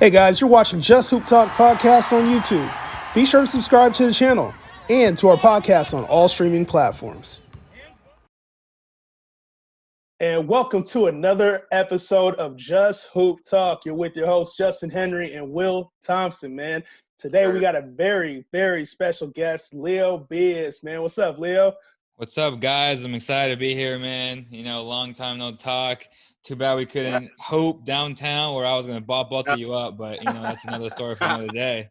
Hey guys, you're watching Just Hoop Talk podcast on YouTube. Be sure to subscribe to the channel and to our podcast on all streaming platforms. And welcome to another episode of Just Hoop Talk. You're with your hosts, Justin Henry and Will Thompson, man. Today we got a very, very special guest, Leo Beas, man. What's up, Leo? What's up, guys? I'm excited to be here, man. Long time no talk. Too bad we couldn't hoop downtown where I was going to ball both of you up, but, that's another story for another day.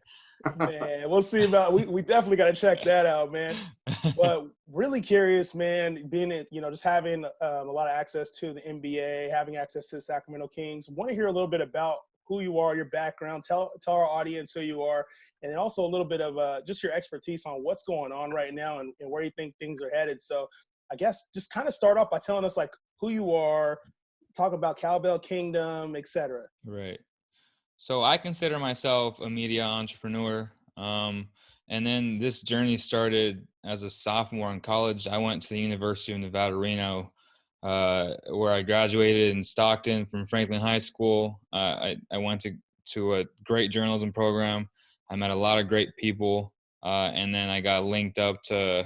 Man, we'll see about we definitely got to check that out, man. But really curious, man, being it, just having a lot of access to the NBA, having access to the Sacramento Kings. Want to hear a little bit about who you are, your background, tell our audience who you are, and then also a little bit of just your expertise on what's going on right now and where you think things are headed. So I guess just kind of start off by telling us like who you are, talk about Cowbell Kingdom, etc. Right. So I consider myself a media entrepreneur. And then this journey started as a sophomore in college. I went to the University of Nevada, Reno, where I graduated in Stockton from Franklin High School. I went to a great journalism program. I met a lot of great people. And then I got linked up to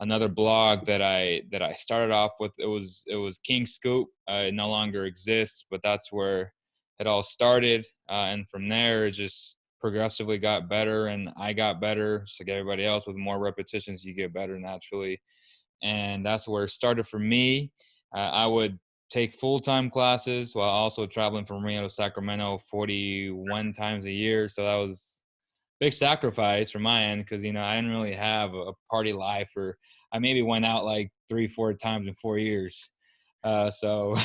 another blog that I started off with. It was King Scoop. It no longer exists, but that's where it all started. And from there, it just progressively got better, and I got better. So like everybody else, with more repetitions, you get better naturally. And that's where it started for me. I would take full-time classes while also traveling from Reno to Sacramento 41 times a year. So that was big sacrifice from my end because, I didn't really have a party life, or I maybe went out like 3-4 times in 4 years. So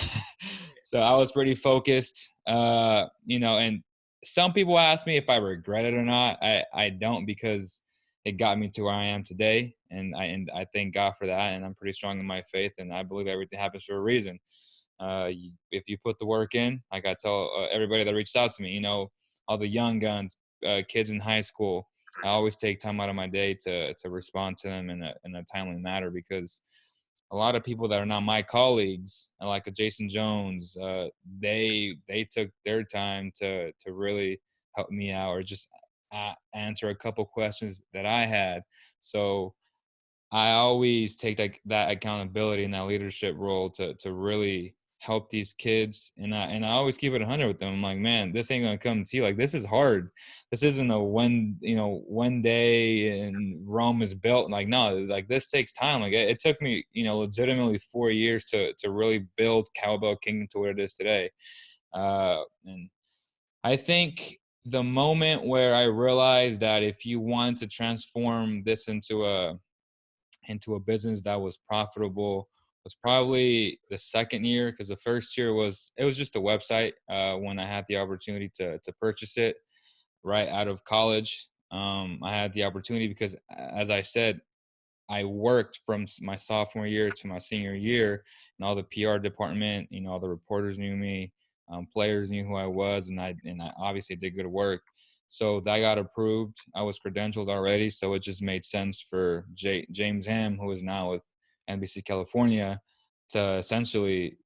I was pretty focused, and some people ask me if I regret it or not. I don't, because it got me to where I am today. And I thank God for that. And I'm pretty strong in my faith, and I believe everything happens for a reason. If you put the work in, like I tell everybody that reached out to me, all the young guns, kids in high school, I always take time out of my day to respond to them in a timely manner, because a lot of people that are not my colleagues, like a Jason Jones, they took their time to really help me out, or just answer a couple questions that I had. So I always take that accountability and that leadership role to really help these kids. And I always keep it 100 with them. I'm like, man, this ain't gonna come to you. Like, this is hard. This isn't a one day and Rome is built. Like, no, like this takes time. Like it took me, legitimately 4 years to really build Cowbell Kingdom to what it is today. And I think the moment where I realized that if you want to transform this into a business that was profitable was probably the second year, because the first year was just a website when I had the opportunity to purchase it right out of college. I had the opportunity because, as I said, I worked from my sophomore year to my senior year, and all the PR department, all the reporters knew me, players knew who I was, and I obviously did good work. So that got approved. I was credentialed already, so it just made sense for James Ham, who is now with NBC California, to essentially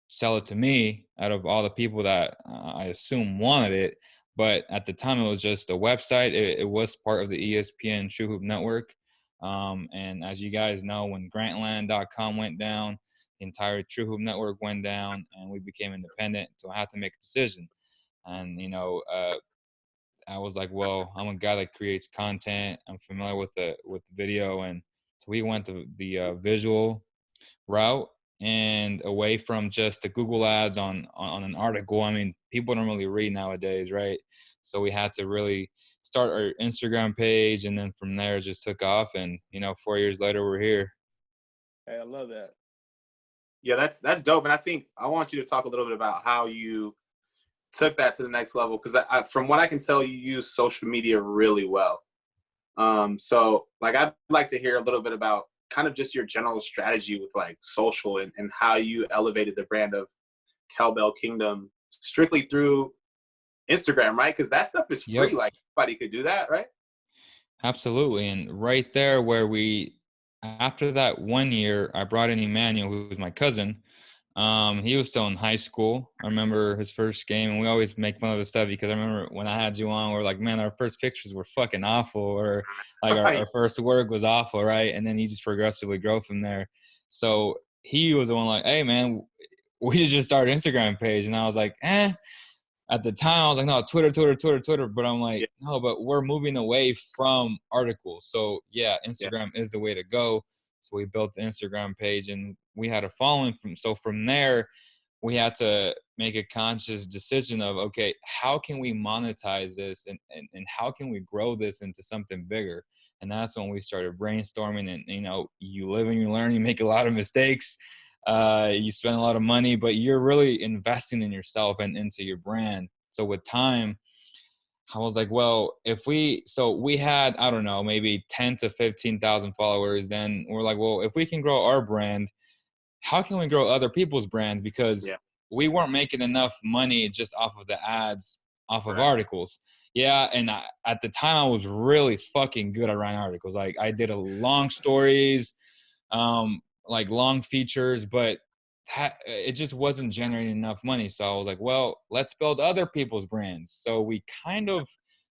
sell it to me out of all the people that I assume wanted it. But at the time, it was just a website. It was part of the ESPN True Hoop Network. And as you guys know, when Grantland.com went down, the entire True Hoop Network went down, and we became independent. So I had to make a decision. And, I was like, well, I'm a guy that creates content. I'm familiar with the video. And so we went the visual route, and away from just the Google ads on an article. I mean, people don't really read nowadays, right? So we had to really start our Instagram page, and then from there it just took off. And 4 years later, we're here. Hey, I love that. Yeah, that's dope. And I think I want you to talk a little bit about how you took that to the next level, because from what I can tell, you use social media really well. So like I'd like to hear a little bit about kind of just your general strategy with like social, and how you elevated the brand of Cowbell Kingdom strictly through Instagram, right? Because that stuff is free. Yep. Like anybody could do that, right? Absolutely. And right there, where after that 1 year, I brought in Emmanuel, who was my cousin. He was still in high school. I remember his first game, and we always make fun of his stuff because I remember when I had you on, we're like, man, our first pictures were fucking awful, or like our first work was awful, right? And then you just progressively grow from there. So he was the one like, hey, man, we should just start an Instagram page. And I was like, at the time, I was like, no, Twitter. But I'm like, no, but we're moving away from articles. So, yeah, Instagram is the way to go. So we built the Instagram page, and we had a following. From there, we had to make a conscious decision of, okay, how can we monetize this and how can we grow this into something bigger? And that's when we started brainstorming. And, you live and you learn, you make a lot of mistakes. You spend a lot of money, but you're really investing in yourself and into your brand. So with time, I was like, well, we had, I don't know, maybe 10 to 15,000 followers. Then we're like, well, if we can grow our brand, how can we grow other people's brands? Because we weren't making enough money just off of the ads, off of articles. Yeah. And at the time I was really fucking good at writing articles. Like I did a long stories, like long features, but it just wasn't generating enough money. So I was like, well, let's build other people's brands. So we kind of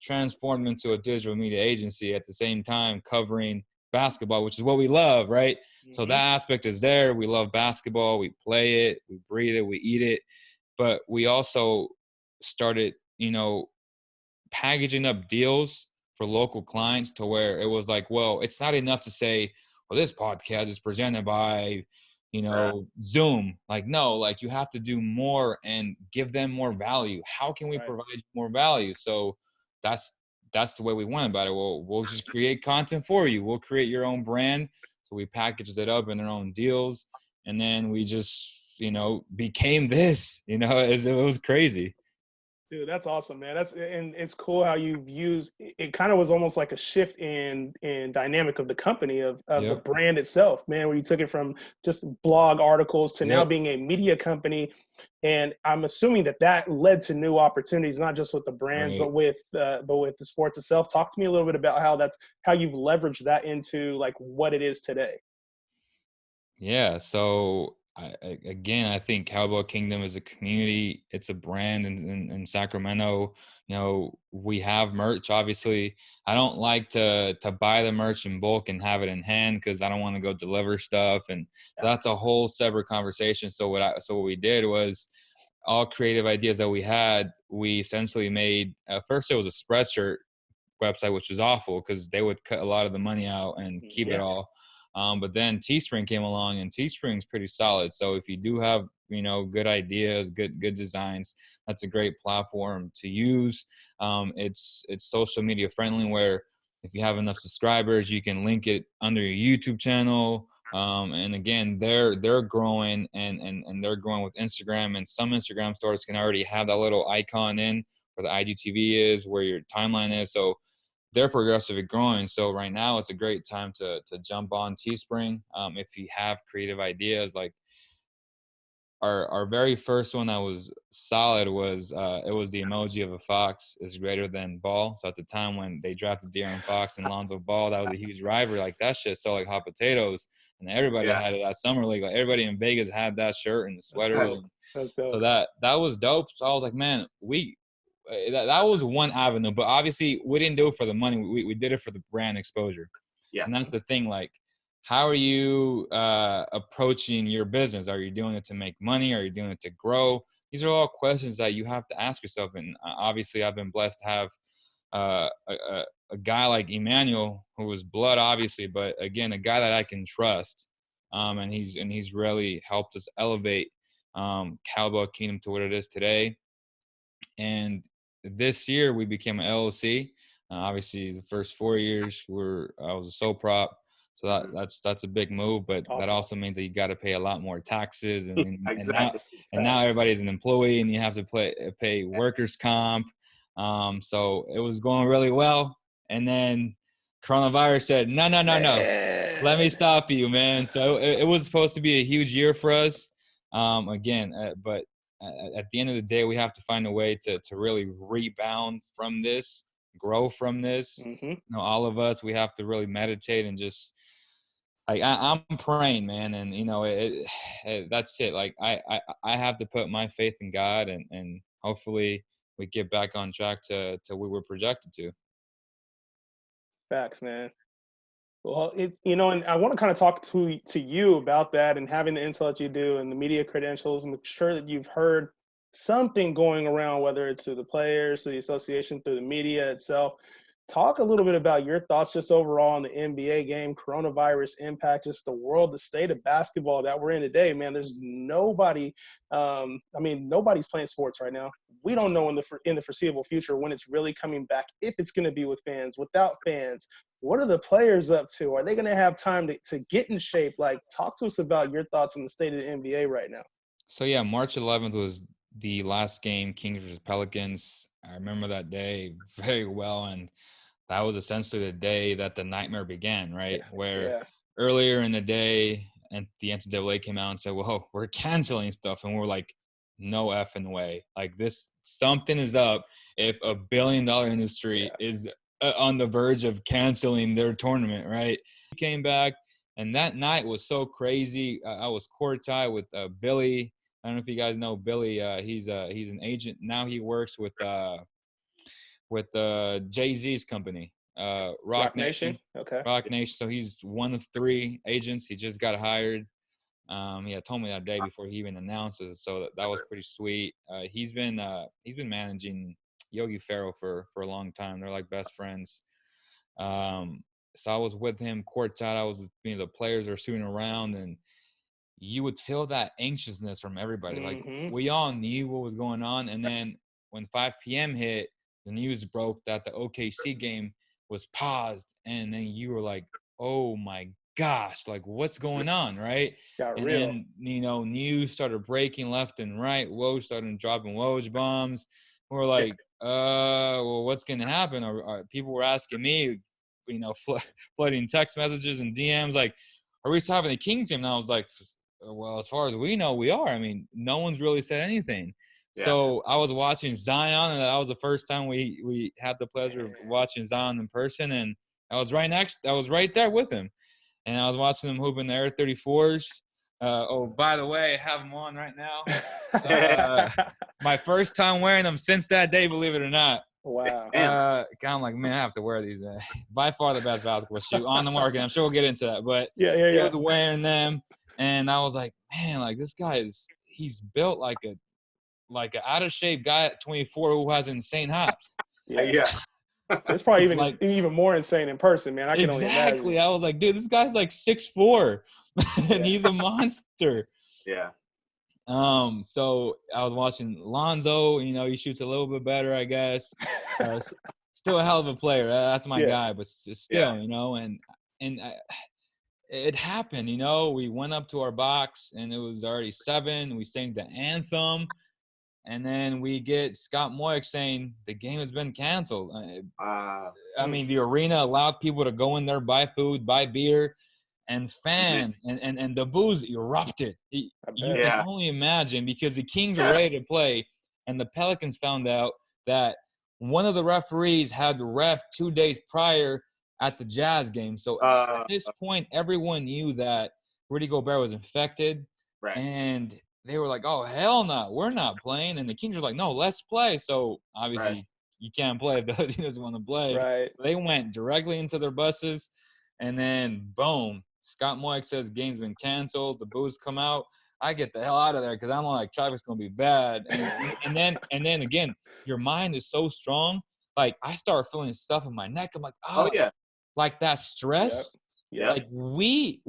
transformed into a digital media agency at the same time covering basketball, which is what we love, right? Mm-hmm. So that aspect is there. We love basketball. We play it, we breathe it, we eat it. But we also started, packaging up deals for local clients to where it was like, well, it's not enough to say, well, this podcast is presented by, Zoom. Like, no, like you have to do more and give them more value. How can we provide more value? So that's the way we went about it. We'll just create content for you. We'll create your own brand. So we packaged it up in their own deals. And then we just, became this, it was crazy. Dude, that's awesome, man. And it's cool how you've used it. Kind of was almost like a shift in dynamic of the company of the brand itself, man. Where you took it from just blog articles to now being a media company, and I'm assuming that led to new opportunities, not just with the brands, but with the sports itself. Talk to me a little bit about how you've leveraged that into like what it is today. Yeah. So I think Cowbell Kingdom is a community. It's a brand in Sacramento. We have merch. Obviously, I don't like to buy the merch in bulk and have it in hand because I don't want to go deliver stuff, and that's a whole separate conversation. So what we did was all creative ideas that we had. We essentially made. First, it was a Spreadshirt website, which was awful because they would cut a lot of the money out and keep it all. But then Teespring came along, and Teespring's pretty solid. So if you do have, good ideas, good designs, that's a great platform to use. It's social media friendly, where if you have enough subscribers, you can link it under your YouTube channel. And again, they're growing and they're growing with Instagram, and some Instagram stores can already have that little icon in where the IGTV is, where your timeline is. So they're progressively growing. So right now it's a great time to jump on Teespring. If you have creative ideas, like our very first one that was solid was it was the emoji of a fox is greater than ball. So at the time when they drafted De'Aaron Fox and Lonzo Ball, that was a huge rivalry. Like that shit sold like hot potatoes, and everybody had it at summer league. Like everybody in Vegas had that shirt and the sweaters. That's dope. So that was dope. So I was like, man, that was one avenue, but obviously we didn't do it for the money. We did it for the brand exposure. Yeah. And that's the thing. Like, how are you approaching your business? Are you doing it to make money? Are you doing it to grow? These are all questions that you have to ask yourself. And obviously I've been blessed to have a guy like Emmanuel, who was blood, obviously, but again, a guy that I can trust. And he's really helped us elevate Cowbell Kingdom to what it is today. And this year we became an LLC. Obviously, the first 4 years I was a sole prop, so that's a big move. But that also means that you got to pay a lot more taxes, and now everybody's an employee, and you have to pay workers' comp. So it was going really well, and then coronavirus said, no, let me stop you, man. So it was supposed to be a huge year for us, but at the end of the day, we have to find a way to really rebound from this, grow from this. All of us, we have to really meditate and just like I'm praying, man, and that's it. Like I have to put my faith in God, and hopefully we get back on track to where we're projected to. Facts, man. Well, and I want to kind of talk to you about that and having the intel that you do and the media credentials, and make sure that you've heard something going around, whether it's through the players, through the association, through the media itself. Talk a little bit about your thoughts just overall on the NBA game, coronavirus impact, just the world, the state of basketball that we're in today, man. There's nobody, nobody's playing sports right now. We don't know in the foreseeable future when it's really coming back, if it's going to be with fans, without fans. What are the players up to? Are they going to have time to get in shape? Like, talk to us about your thoughts on the state of the NBA right now. So, yeah, March 11th was the last game, Kings versus Pelicans. I remember that day very well, and that was essentially the day that the nightmare began, right? Where earlier in the day, and the NCAA came out and said, "Whoa, we're canceling stuff," and we're like, "No effing way! Like something is up. If a billion-dollar industry is on the verge of canceling their tournament, right?" He came back, and that night was so crazy. I was courtside with Billy. I don't know if you guys know Billy. He's an agent now. He works with Jay-Z's company, Rock Nation. Okay. Rock Nation. So he's one of 3 agents. He just got hired. He had told me that day before he even announced it. So that was pretty sweet. He's been managing Yogi Ferrell for a long time. They're like best friends. So I was with him courtside. I was, the players are shooting around, and you would feel that anxiousness from everybody. Like, we all knew what was going on. And then when 5 p.m. hit, the news broke that the OKC game was paused. And then you were like, oh my gosh, like, what's going on, right? Got and real. Then, news started breaking left and right. Woj started dropping Woj bombs. We're like, well, what's going to happen? Or people were asking me, flooding text messages and DMs, like, are we still having a Kings game? And I was like, well, as far as we know, we are. I mean, no one's really said anything. Yeah. So I was watching Zion, and that was the first time we had the pleasure of watching Zion in person, and I was right there with him. And I was watching him hooping the Air 34s. By the way, I have them on right now. My first time wearing them since that day, believe it or not. Wow. I'm like, man, I have to wear these. By far the best basketball shoe on the market. I'm sure we'll get into that. But he was wearing them, and I was like, man, like, this guy he's built like a out of shape guy at 24 who has insane hops. Yeah. It's probably even more insane in person, man. I can only imagine. Exactly. I was like, dude, this guy's like 6'4", and he's a monster. Yeah. So I was watching Lonzo. He shoots a little bit better, I guess. Still a hell of a player. That's my guy, but still, and it happened. We went up to our box, and it was already 7. We sang the anthem. And then we get Scott Moik saying the game has been canceled. I mean, the arena allowed people to go in there, buy food, buy beer, and fans and the booze erupted. You can only imagine, because the Kings were ready to play, and the Pelicans found out that one of the referees had the ref 2 days prior at the Jazz game. So at this point, everyone knew that Rudy Gobert was infected, and they were like, oh, hell no, we're not playing. And the Kings were like, no, let's play. So obviously you can't play if the other team doesn't want to play. Right. So they went directly into their buses, and then boom, Scott Moik says game's been canceled. The boos come out. I get the hell out of there because I'm like, traffic's going to be bad. And then again, your mind is so strong. Like, I start feeling stuff in my neck. I'm like, oh yeah, like that stress. Yeah. Like we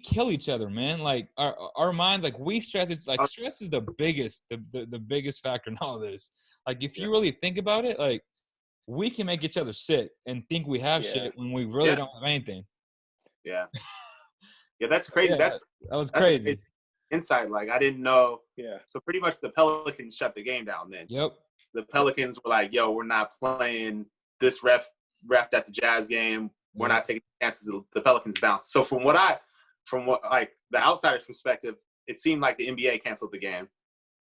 kill each other, man. Like our minds, like, we stress. It's like stress is the biggest factor in all this. Like, if you really think about it, like, we can make each other sick and think we have shit when we really don't have anything. Yeah. Yeah, that's crazy. That was crazy. Insight, like, I didn't know. Yeah. So pretty much the Pelicans shut the game down then. Yep. The Pelicans were like, yo, we're not playing this ref at the Jazz game. We're not taking chances. The Pelicans bounced. So from what like the outsider's perspective, it seemed like the NBA canceled the game.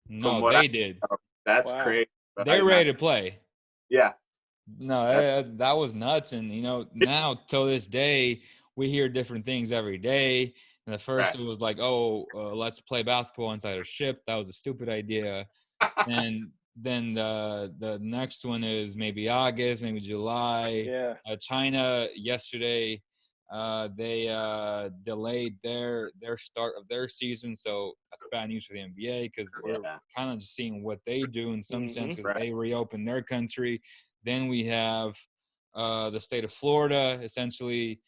No, they did. That's crazy. They're ready to play. Yeah. No, that was nuts. And, now till this day, we hear different things every day. And at first Right. it was like, oh, let's play basketball inside a ship. That was a stupid idea. And then the next one is maybe August, maybe July. Yeah. China yesterday, they delayed their start of their season, so that's bad news for the NBA because we're kind of just seeing what they do in some sense because they reopen their country. Then we have the state of Florida essentially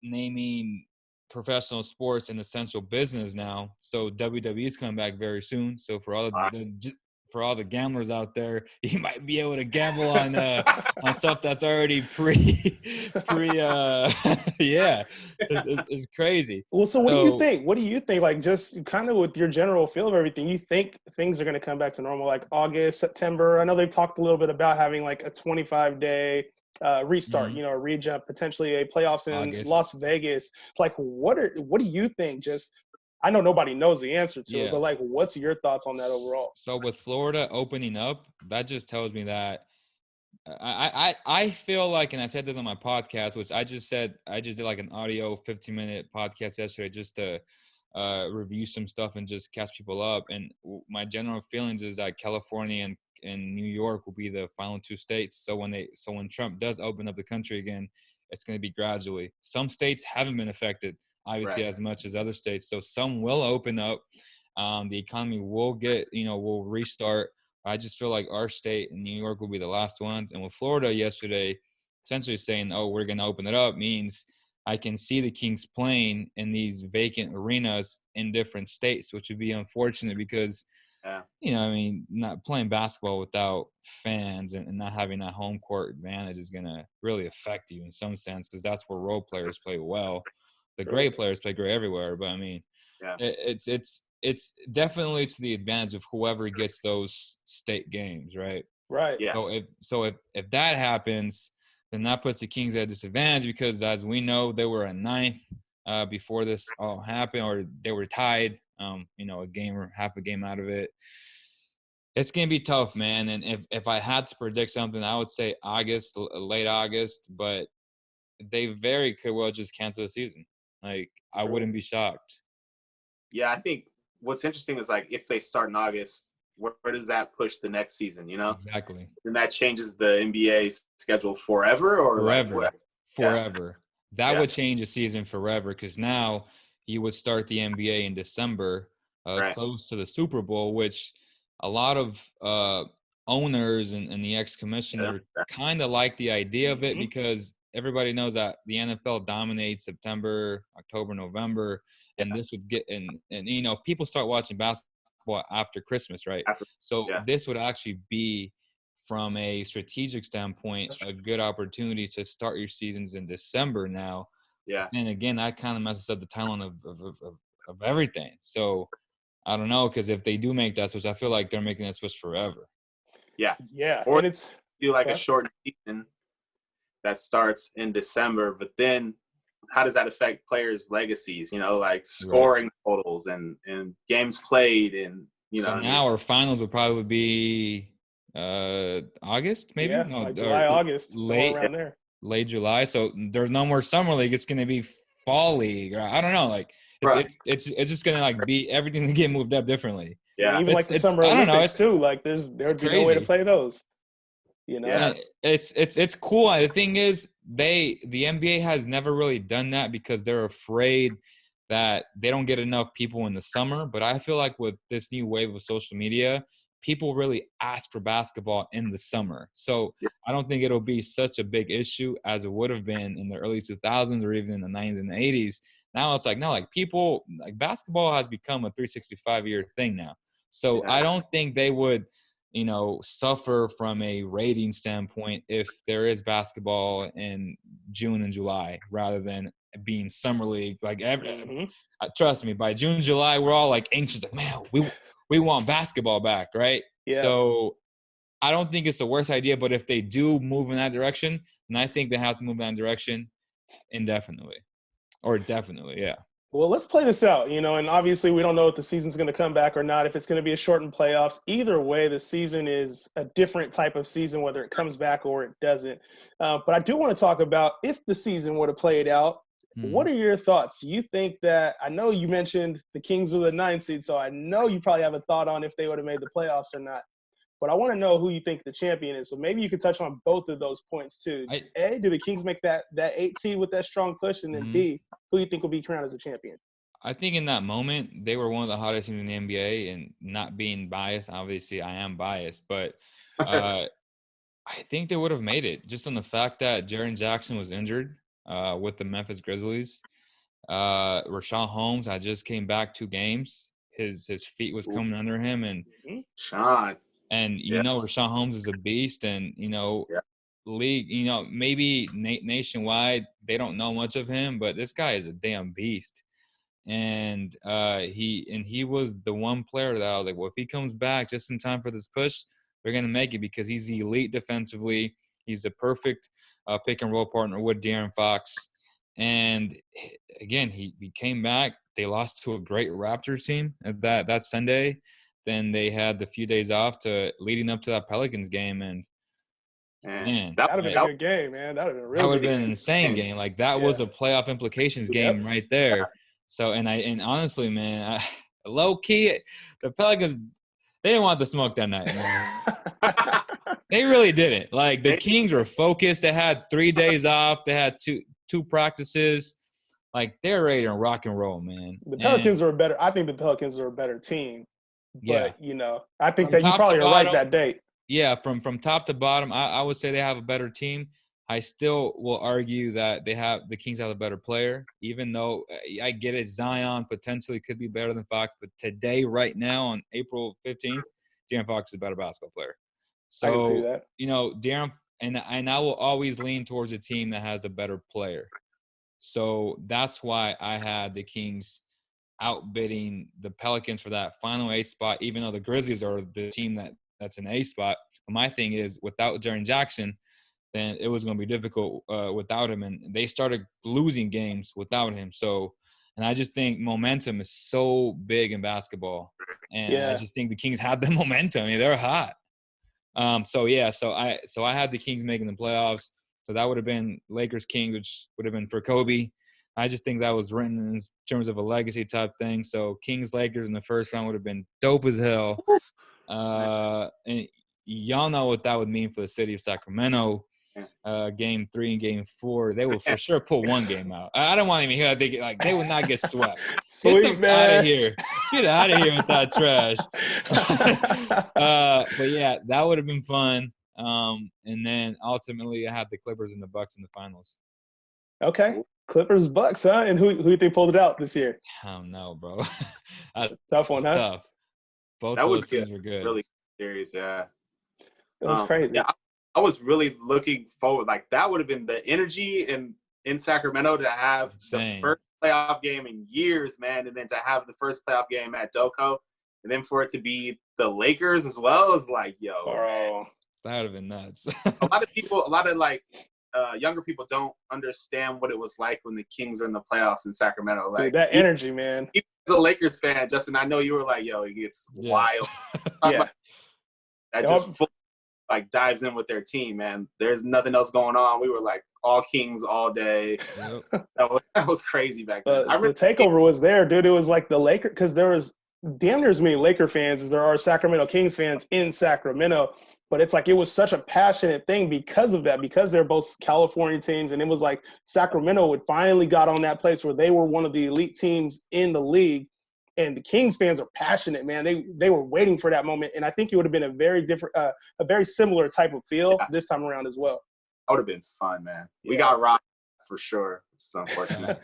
naming professional sports an essential business now. So WWE is coming back very soon. So for all the gamblers out there, you might be able to gamble on stuff that's already yeah, it's crazy. Well, so what do you think? What do you think? Like, just kind of with your general feel of everything, you think things are going to come back to normal, like August, September? I know they've talked a little bit about having like a 25-day restart, you know, a re-jump, potentially a playoffs in August. Las Vegas. Like, what do you think? Just, I know nobody knows the answer to it, but like, what's your thoughts on that overall? So with Florida opening up, that just tells me that I feel like, and I said this on my podcast, which I just did like an audio 15-minute podcast yesterday just to review some stuff and just catch people up. And my general feelings is that California and New York will be the final two states. So when Trump does open up the country again, it's going to be gradually. Some states haven't been affected, obviously, as much as other states. So some will open up. The economy will will restart. I just feel like our state and New York will be the last ones. And with Florida yesterday, essentially saying, oh, we're going to open it up means I can see the Kings playing in these vacant arenas in different states, which would be unfortunate because, not playing basketball without fans and not having that home court advantage is going to really affect you in some sense because that's where role players play well. The great players play great everywhere, but it's definitely to the advantage of whoever gets those state games, right? Right. Yeah. So if that happens, then that puts the Kings at a disadvantage because, as we know, they were at ninth before this all happened, or they were tied. A game or half a game out of it. It's gonna be tough, man. And if I had to predict something, I would say August, late August. But they very could well just cancel the season. Like I wouldn't be shocked. Yeah, I think what's interesting is like if they start in August, where does that push the next season? Exactly. And that changes the NBA schedule forever, or forever. Like forever. That would change a season forever because now you would start the NBA in December, close to the Super Bowl, which a lot of owners and the ex-commissioner kind of like the idea of it because everybody knows that the NFL dominates September, October, November, and this would get and people start watching basketball after Christmas, right? This would actually be, from a strategic standpoint, a good opportunity to start your seasons in December now. Yeah. And again, that kind of messes up the timeline of everything. So I don't know, because if they do make that switch, I feel like they're making that switch forever. Yeah. Yeah. Or and it's do like a short season that starts in December, but then how does that affect players' legacies? Like scoring totals and games played, and So now our finals would probably be August, maybe? Yeah, no, like July, August, somewhere around there. Late July. So there's no more summer league. It's going to be fall league. Or I don't know. Like it's just going to like be everything to get moved up differently. Yeah, even like the Summer Olympics too. Like there'd be no way to play those. Yeah, it's cool. The thing is, the NBA has never really done that because they're afraid that they don't get enough people in the summer. But I feel like with this new wave of social media, people really ask for basketball in the summer. So I don't think it'll be such a big issue as it would have been in the early 2000s or even in the 90s and the 80s. Now it's like, no, like people, like basketball has become a 365-year thing now. So I don't think they would, suffer from a rating standpoint if there is basketball in June and July rather than being summer league. Like trust me, by June, July, we're all like anxious, like, man, we want basketball back, right? Yeah. So I don't think it's the worst idea, but if they do move in that direction, then I think they have to move in that direction indefinitely or definitely, yeah. Well, let's play this out, and obviously we don't know if the season's going to come back or not, if it's going to be a shortened playoffs. Either way, the season is a different type of season, whether it comes back or it doesn't. But I do want to talk about if the season were to play it out What are your thoughts? You think that – I know you mentioned the Kings were the 9th seed, so I know you probably have a thought on if they would have made the playoffs or not. But I want to know who you think the champion is. So maybe you could touch on both of those points too. A, do the Kings make that 8 seed with that strong push? And then B, who do you think will be crowned as a champion? I think in that moment, they were one of the hottest teams in the NBA, and not being biased, obviously I am biased, but I think they would have made it just on the fact that Jaren Jackson was injured with the Memphis Grizzlies. Rashawn Holmes, I just came back 2 games. His feet was coming under him, and Sean. And, you know, Rashawn Holmes is a beast, and, you know, league, you know, maybe nationwide, they don't know much of him, but this guy is a damn beast. And he was the one player that I was like, well, if he comes back just in time for this push, they're going to make it, because he's elite defensively. He's a perfect pick and roll partner with De'Aaron Fox. And again, he came back. They lost to a great Raptors team that Sunday. Then they had the few days off leading up to that Pelicans game, and man, that would have been a good game, man. That would have been that would have been an insane game. Like that was a playoff implications game right there. So and honestly, man, low key, the Pelicans, they didn't want the smoke that night, man. They really didn't. Like the Kings were focused. They had 3 days off. They had two practices. Like they're ready to rock and roll, man. The Pelicans are better. I think the Pelicans are a better team. But, you know, I think from that you probably are right that date. Yeah, from top to bottom, I would say they have a better team. I still will argue that the Kings have a better player, even though I get it, Zion potentially could be better than Fox. But today, right now, on April 15th, De'Aaron Fox is a better basketball player. So, I can see that. You know, De'Aaron – and I will always lean towards a team that has the better player. So that's why I had the Kings – outbidding the Pelicans for that final 8 spot, even though the Grizzlies are the team that's an A spot. But my thing is, without Jaren Jackson, then it was going to be difficult without him. And they started losing games without him. So, and I just think momentum is so big in basketball. And I just think the Kings have the momentum. I mean, they're hot. So I had the Kings making the playoffs. So that would have been Lakers-Kings, which would have been for Kobe. I just think that was written in terms of a legacy type thing. So Kings-Lakers in the first round would have been dope as hell. And y'all know what that would mean for the city of Sacramento. Game 3 and game 4, they will for sure pull one game out. I don't want to even hear that. They would not get swept. Sweet, get them out of here. Get out of here with that trash. But yeah, that would have been fun. And then ultimately I had the Clippers and the Bucks in the finals. Okay. Clippers, Bucks, huh? And who do you think pulled it out this year? I don't know, bro. Tough one, huh? Tough. Both of those teams were good. Really serious, yeah. It was crazy. Yeah, I was really looking forward. Like that would have been the energy in Sacramento to have the first playoff game in years, man, and then to have the first playoff game at Doco, and then for it to be the Lakers as well is like, yo, bro, that would have been nuts. a lot of younger people don't understand what it was like when the Kings are in the playoffs in Sacramento. Like, dude, that energy, man. Even as a Lakers fan, Justin, I know you were like, yo, it gets wild. Yeah. That just dives in with their team, man. There's nothing else going on. We were like all Kings all day. Yep. That was crazy back then. The takeover was there, dude. It was like the Lakers, because there was damn near as many Laker fans as there are Sacramento Kings fans in Sacramento. But it's like it was such a passionate thing because of that, because they're both California teams. And it was like Sacramento had finally got on that place where they were one of the elite teams in the league. And the Kings fans are passionate, man. They were waiting for that moment. And I think it would have been a very different, a very similar type of feel this time around as well. That would have been fun, man. Yeah. We got rocked for sure. It's unfortunate.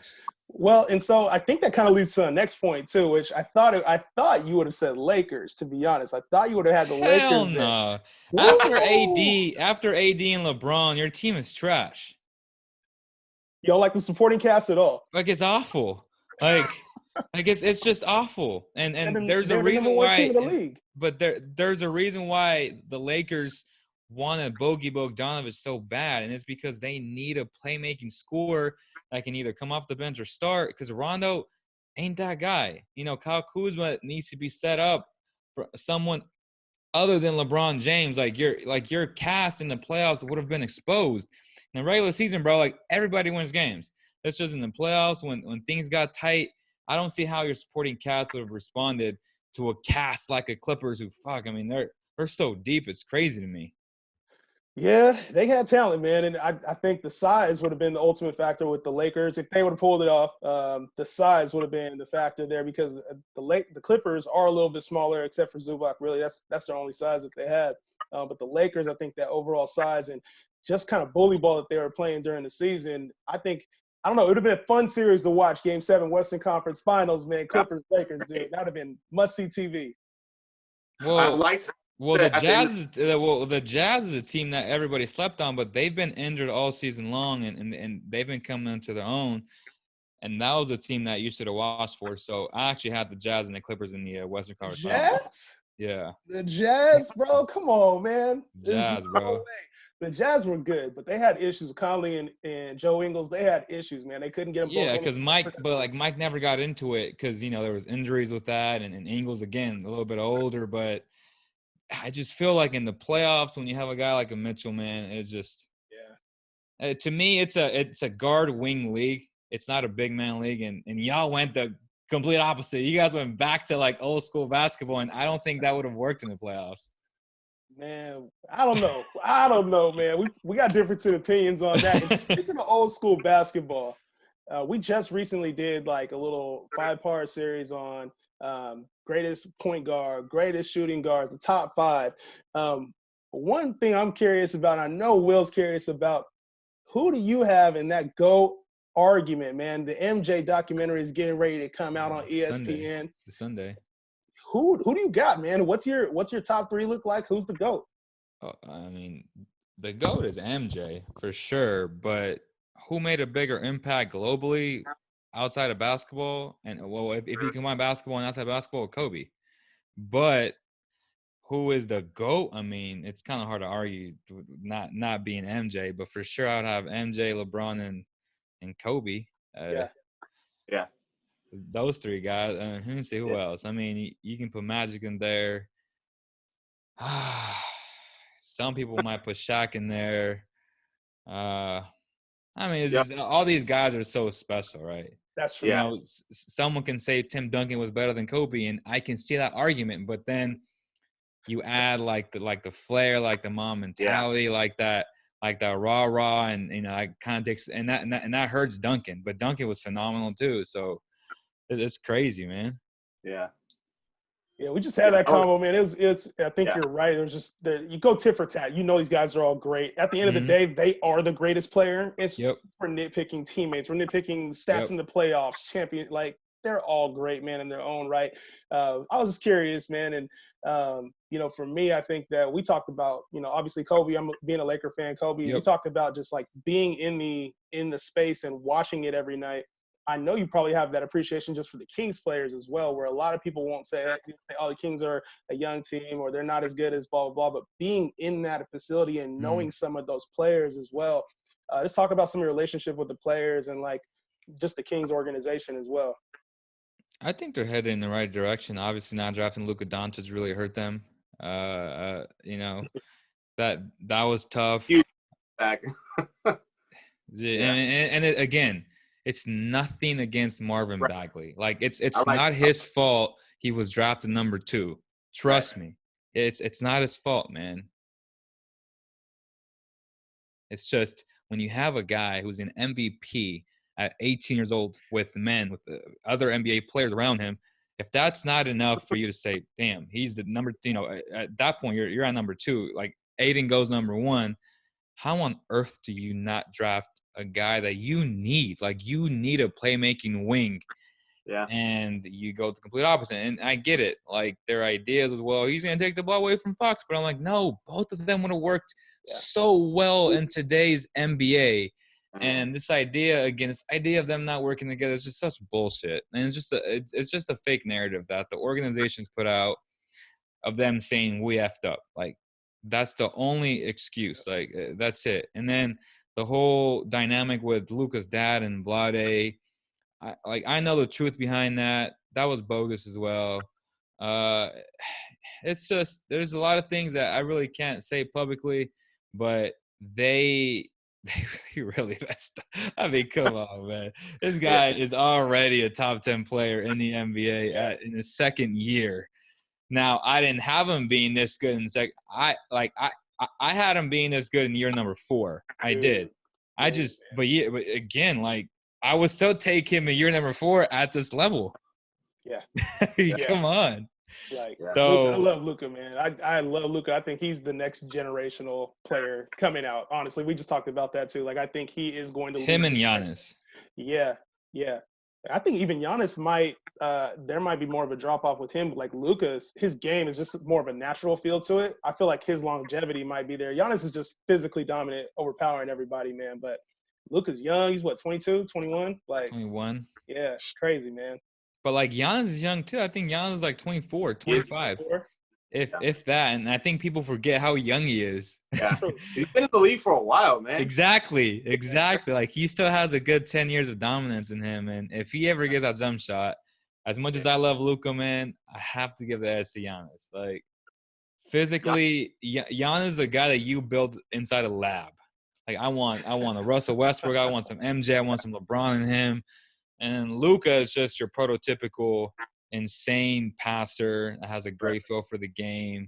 Well, and so I think that kind of leads to the next point too, which I thought you would have said Lakers. To be honest, I thought you would have had the Lakers. No. After AD and LeBron, your team is trash. You don't like the supporting cast at all? Like it's awful. Like it's just awful. And there's a reason why. But there's a reason why the Lakers wanted Bogey Bogdanović so bad, and it's because they need a playmaking scorer that can either come off the bench or start, because Rondo ain't that guy. You know, Kyle Kuzma needs to be set up for someone other than LeBron James. Like your cast in the playoffs would have been exposed. In the regular season, bro, like everybody wins games. It's just in the playoffs when things got tight. I don't see how your supporting cast would have responded to a cast like a Clippers who they're so deep. It's crazy to me. Yeah, they had talent, man, and I think the size would have been the ultimate factor with the Lakers if they would have pulled it off. The size would have been the factor there because the Clippers are a little bit smaller, except for Zubac. Really, that's their only size that they had. But the Lakers, I think that overall size and just kind of bully ball that they were playing during the season, I don't know, it would have been a fun series to watch. Game 7, Western Conference Finals, man. Clippers, Lakers, dude, that would have been must-see TV. Well, the Jazz is a team that everybody slept on, but they've been injured all season long, and they've been coming into their own. And that was a team that you should have watched for. So I actually had the Jazz and the Clippers in the Western Conference Finals. Yeah. The Jazz, bro. Come on, man. Jazz, bro. Way. The Jazz were good, but they had issues. Conley and Joe Ingles, they had issues, man. They couldn't get them. Yeah, because Mike never got into it because there was injuries with that, and Ingles again a little bit older, but I just feel like in the playoffs when you have a guy like a Mitchell, man, it's just to me it's a guard wing league. It's not a big man league, and y'all went the complete opposite. You guys went back to like old school basketball, and I don't think that would have worked in the playoffs. Man, I don't know, man. We got different opinions on that. And speaking of old school basketball, we just recently did like a little 5-part series on greatest point guard, greatest shooting guards, the top 5. One thing I'm curious about, I know Will's curious about, who do you have in that GOAT argument, man? The MJ documentary is getting ready to come out on ESPN. Sunday. Who do you got, man? What's your top 3 look like? Who's the GOAT? I mean, the GOAT is MJ for sure, but who made a bigger impact globally outside of basketball? And well, if you combine basketball and outside basketball, Kobe. But who is the GOAT? I mean, it's kind of hard to argue not being MJ, but for sure I'd have MJ, LeBron, and Kobe. Yeah. Those 3 guys. Let me see who else. I mean, you can put Magic in there. Some people might put Shaq in there. I mean, it's just, all these guys are so special, right? That's true. Someone can say Tim Duncan was better than Kobe, and I can see that argument. But then you add like the flair, like the mom mentality, like that rah, and like context, and that hurts Duncan. But Duncan was phenomenal too. So it's crazy, man. Yeah. Yeah, we just had that combo, man. It's. I think you're right. There's just you go tit for tat. These guys are all great. At the end of the day, they are the greatest player. It's for nitpicking teammates. We're nitpicking stats in the playoffs, champion. Like they're all great, man, in their own right. I was just curious, man, and for me, I think that we talked about, obviously Kobe. I'm being a Laker fan. Kobe. We talked about just like being in the space and watching it every night. I know you probably have that appreciation just for the Kings players as well, where a lot of people won't say, oh, the Kings are a young team or they're not as good as blah, blah, blah. But being in that facility and knowing some of those players as well, let's talk about some of your relationship with the players and like just the Kings organization as well. I think they're headed in the right direction. Obviously, not drafting Luka Doncic really hurt them. That was tough. Back. Again, it's nothing against Marvin Bagley. Like it's like not his fault he was drafted number 2. Trust me. It's not his fault, man. It's just when you have a guy who's an MVP at 18 years old with the other NBA players around him, if that's not enough for you to say, damn, he's the number, at that point you're at number 2. Like Aiden goes number 1. How on earth do you not draft a guy that you need? Like you need a playmaking wing. Yeah. And you go the complete opposite. And I get it. Like their ideas as well. He's going to take the ball away from Fox. But I'm like, no, both of them would have worked so well in today's NBA. And this idea of them not working together is just such bullshit. And it's just a fake narrative that the organizations put out of them saying we effed up. Like that's the only excuse. Like that's it. And then the whole dynamic with Luka's dad and Vlade, I know the truth behind that. That was bogus as well. It's just there's a lot of things that I really can't say publicly, but they They really messed up. I mean, come on, man. This guy is already a top 10 player in the NBA in his second year. Now, I didn't have him being this good in I had him being this good in year number 4. I did. But again, like, I would still take him in year number 4 at this level. Yeah. Come on. Like, so I love Luka, man. I love Luka. I think he's the next generational player coming out. Honestly, we just talked about that too. Like, I think he is going to him and Giannis. Yeah. I think even Giannis might. There might be more of a drop off with him. Like Luka's, his game is just more of a natural feel to it. I feel like his longevity might be there. Giannis is just physically dominant, overpowering everybody, man. But Luka's young. He's what, 22, 21? Like 21. Yeah, crazy, man. But like Giannis is young too. I think Giannis is like 24, 25. If that, and I think people forget how young he is. Yeah, he's been in the league for a while, man. Exactly. Like, he still has a good 10 years of dominance in him, and if he ever gets that jump shot, as much as I love Luka, man, I have to give the edge to Giannis. Like, physically, Giannis is a guy that you built inside a lab. Like, I want a Russell Westbrook, I want some MJ, I want some LeBron in him. And Luka is just your prototypical insane passer that has a great feel for the game,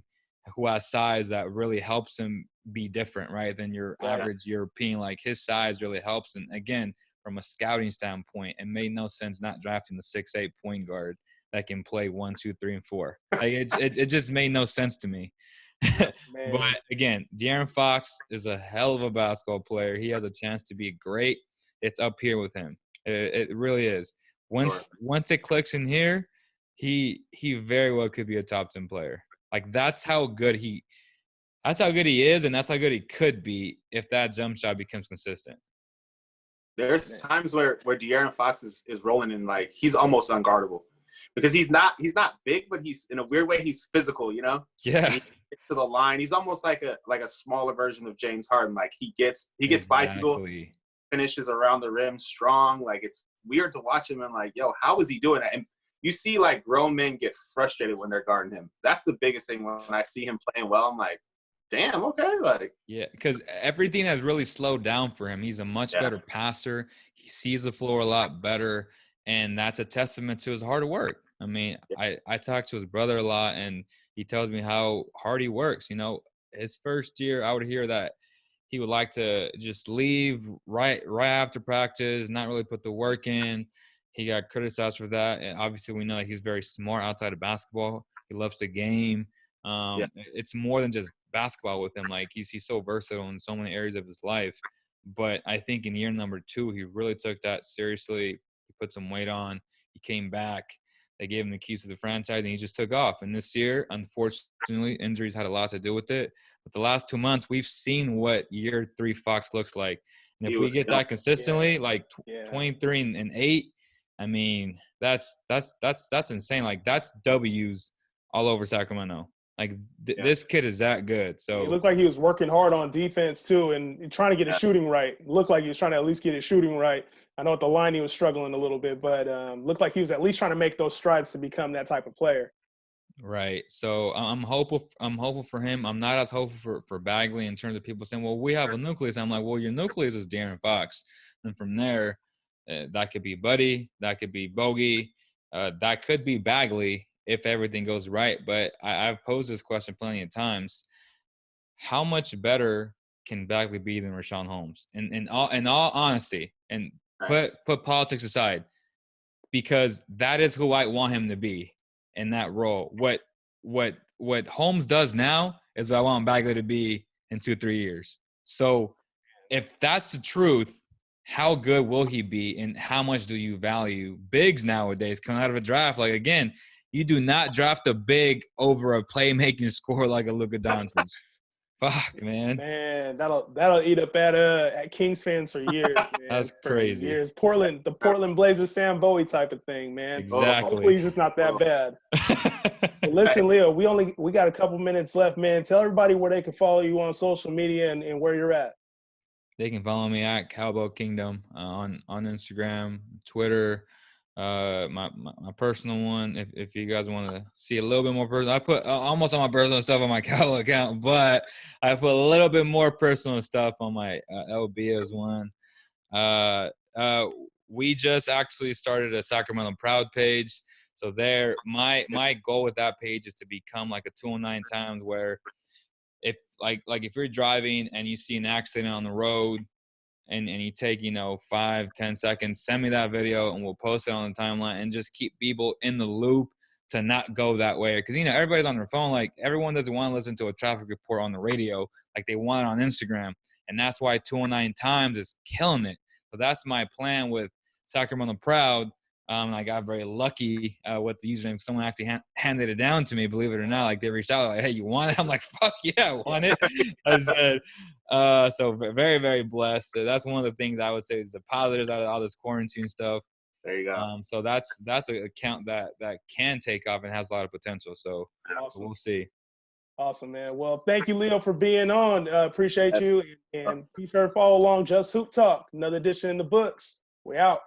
who has size that really helps him be different, right, than your average European. Like, his size really helps. And again, from a scouting standpoint, it made no sense not drafting the 6'8" point guard that can play 1, 2, 3, and 4. Like, it just made no sense to me. But again, De'Aaron Fox is a hell of a basketball player. He has a chance to be great. It's up here with him. It really is. Once it clicks in here, he very well could be a top 10 player. Like, that's how good he is, and that's how good he could be if that jump shot becomes consistent. There's times where De'Aaron Fox is rolling in, like, he's almost unguardable because he's not big, but he's, in a weird way, he's physical, you know? Yeah. He gets to the line. He's almost like a smaller version of James Harden. Like, he gets by people, finishes around the rim strong. Like, it's weird to watch him and, like, yo, how is he doing that? And you see, like, grown men get frustrated when they're guarding him. That's the biggest thing when I see him playing well. I'm like, damn, okay. Like, yeah, because everything has really slowed down for him. He's a much better passer. He sees the floor a lot better, and that's a testament to his hard work. I mean, I talk to his brother a lot, and he tells me how hard he works. You know, his first year, I would hear that he would like to just leave right after practice, not really put the work in. He got criticized for that. And obviously, we know that he's very smart outside of basketball. He loves the game. It's more than just basketball with him. Like, he's so versatile in so many areas of his life. But I think in year number 2, he really took that seriously. He put some weight on. He came back. They gave him the keys to the franchise, and he just took off. And this year, unfortunately, injuries had a lot to do with it. But the last 2 months, we've seen what year 3 Fox looks like. And if we get that consistently, like 23 and 8, I mean, that's insane. Like, that's W's all over Sacramento. Like, this kid is that good. So it looked like he was working hard on defense too, and trying to get his shooting right. It looked like he was trying to at least get his shooting right. I know at the line he was struggling a little bit, but looked like he was at least trying to make those strides to become that type of player. Right. So I'm hopeful for him. I'm not as hopeful for Bagley in terms of people saying, well, we have a nucleus. I'm like, well, your nucleus is De'Aaron Fox. And from there, that could be Buddy. That could be Bogey. That could be Bagley if everything goes right. But I've posed this question plenty of times. How much better can Bagley be than Rashawn Holmes? In all honesty, and put politics aside, because that is who I want him to be in that role. What Holmes does now is what I want Bagley to be in 2-3 years. So if that's the truth, how good will he be, and how much do you value bigs nowadays coming out of a draft? Like, again, you do not draft a big over a playmaking scorer like a Luka Doncic. Fuck, man. Man, that'll eat up at Kings fans for years, man. That's crazy. For years. The Portland Blazers Sam Bowie type of thing, man. Exactly. Hopefully he's just not that bad. Well, listen, Leo, we got a couple minutes left, man. Tell everybody where they can follow you on social media and where you're at. They can follow me at Cowbell Kingdom on Instagram, Twitter. my personal one. If you guys want to see a little bit more personal, I put almost all my personal stuff on my Cowbell account, but I put a little bit more personal stuff on my Beas one. We just actually started a Sacramento Proud page. So there, my goal with that page is to become like a 209 times, where if if you're driving and you see an accident on the road and you take 5-10 seconds, send me that video and we'll post it on the timeline and just keep people in the loop to not go that way. Because everybody's on their phone. Like, everyone doesn't want to listen to a traffic report on the radio like they want it on Instagram, and that's why 209 times is killing it. So that's my plan with Sacramento Proud. I got very lucky with the username. Someone actually handed it down to me, believe it or not. Like, they reached out like, "Hey, you want it?" I'm like, "Fuck yeah, I want it." I said, so very, very blessed. So that's one of the things I would say is the positives out of all this quarantine stuff. There you go. So that's an account that can take off and has a lot of potential. So Awesome. We'll see. Awesome, man. Well, thank you, Leo, for being on. Appreciate you. And be sure to follow along Just Hoop Talk. Another edition in the books. We out.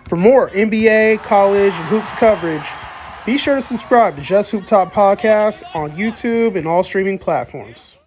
For more NBA, college, and hoops coverage, be sure to subscribe to Just Hoop Talk podcast on YouTube and all streaming platforms.